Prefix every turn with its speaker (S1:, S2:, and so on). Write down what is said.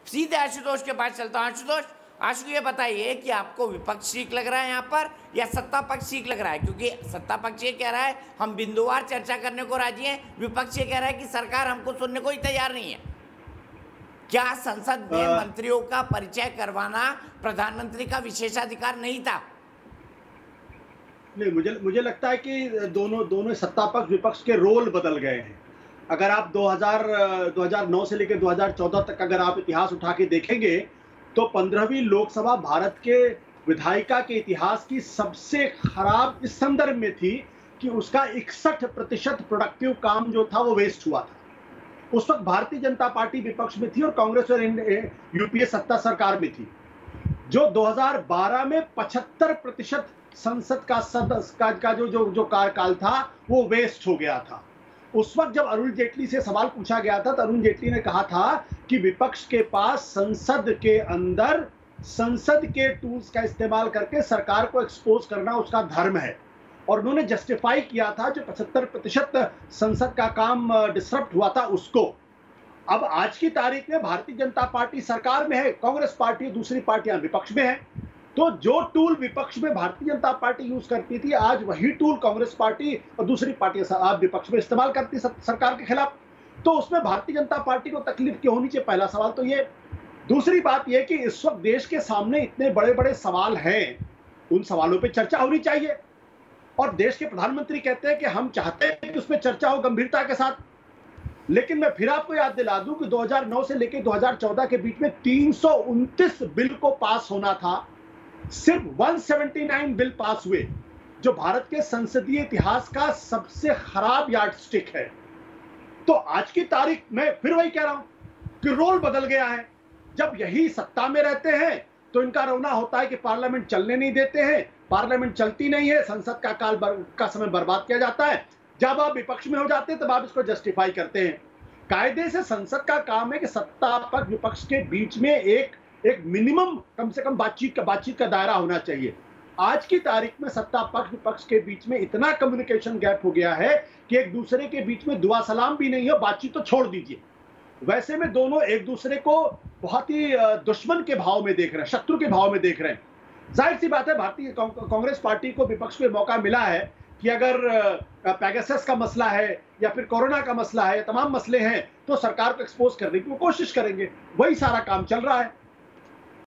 S1: सीधे आशुतोष के पास चलता हूँ। आशुतोष, आशु ये बताइए कि आपको विपक्ष ठीक लग रहा है यहाँ पर या सत्ता पक्ष ठीक लग रहा है? क्योंकि सत्ता पक्ष ये कह रहा है हम बिंदुवार चर्चा करने को राजी हैं, विपक्ष ये कह रहा है कि सरकार हमको सुनने को ही तैयार नहीं है। क्या संसद में मंत्रियों का परिचय करवाना प्रधानमंत्री का विशेषाधिकार नहीं था?
S2: नहीं, मुझे लगता है कि दोनों सत्ता पक्ष विपक्ष के रोल बदल गए हैं। अगर आप 2009 से लेकर 2014 तक अगर आप इतिहास उठा के देखेंगे तो 15वीं लोकसभा भारत के विधायिका के इतिहास की सबसे खराब इस संदर्भ में थी कि उसका 61% प्रोडक्टिव काम जो था वो वेस्ट हुआ था। उस वक्त भारतीय जनता पार्टी विपक्ष में थी और कांग्रेस और यूपीए सत्ता सरकार में थी। जो 2012 में 75% संसद का जो कार्यकाल था वो वेस्ट हो गया था। उस वक्त जब अरुण जेटली से सवाल पूछा गया था तो अरुण जेटली ने कहा था कि विपक्ष के पास संसद के अंदर संसद के टूल्स का इस्तेमाल करके सरकार को एक्सपोज करना उसका धर्म है, और उन्होंने जस्टिफाई किया था जो 75% संसद का काम डिसरप्ट हुआ था उसको। अब आज की तारीख में भारतीय जनता पार्टी सरकार में है, कांग्रेस पार्टी दूसरी पार्टियां विपक्ष में है, तो जो टूल विपक्ष में भारतीय जनता पार्टी यूज करती थी आज वही टूल कांग्रेस पार्टी और दूसरी पार्टियां विपक्ष में इस्तेमाल करती सरकार के खिलाफ। तो उसमें भारतीय जनता पार्टी को तकलीफ क्यों होनी चाहिए? पहला सवाल तो ये। दूसरी बात यह कि इस वक्त देश के सामने इतने बड़े बड़े सवाल हैं, उन सवालों पर चर्चा होनी चाहिए, और देश के प्रधानमंत्री कहते हैं कि हम चाहते हैं कि उसमें चर्चा हो गंभीरता के साथ। लेकिन मैं फिर आपको याद दिला दूं कि 2009 से लेकर 2014 के बीच में 329 बिल को पास होना था, सिर्फ 179 बिल पास हुए, जो भारत के संसदीय इतिहास का सबसे खराब यार्डस्टिक है। तो आज की तारीख में फिर वही कह रहा हूं कि रोल बदल गया है। जब यही सत्ता में रहते हैं तो इनका रोना होता है कि पार्लियामेंट चलने नहीं देते हैं, पार्लियामेंट चलती नहीं है, संसद का समय बर्बाद किया जाता है। जब आप विपक्ष में हो जाते हैं तब आप इसको जस्टिफाई करते हैं। कायदे से संसद का काम है कि सत्ता पक्ष विपक्ष के बीच में एक मिनिमम कम से कम बातचीत का दायरा होना चाहिए। आज की तारीख में सत्ता पक्ष विपक्ष के बीच में इतना कम्युनिकेशन गैप हो गया है कि एक दूसरे के बीच में दुआ सलाम भी नहीं हो, बातचीत तो छोड़ दीजिए। वैसे में दोनों एक दूसरे को बहुत ही दुश्मन के भाव में देख रहे हैं, शत्रु के भाव में देख रहे हैं। जाहिर सी बात है भारतीय कांग्रेस पार्टी को विपक्ष को मौका मिला है कि अगर पैगासस का मसला है या फिर कोरोना का मसला है, तमाम मसले हैं, तो सरकार को एक्सपोज करने की वो कोशिश करेंगे। वही सारा काम चल रहा है।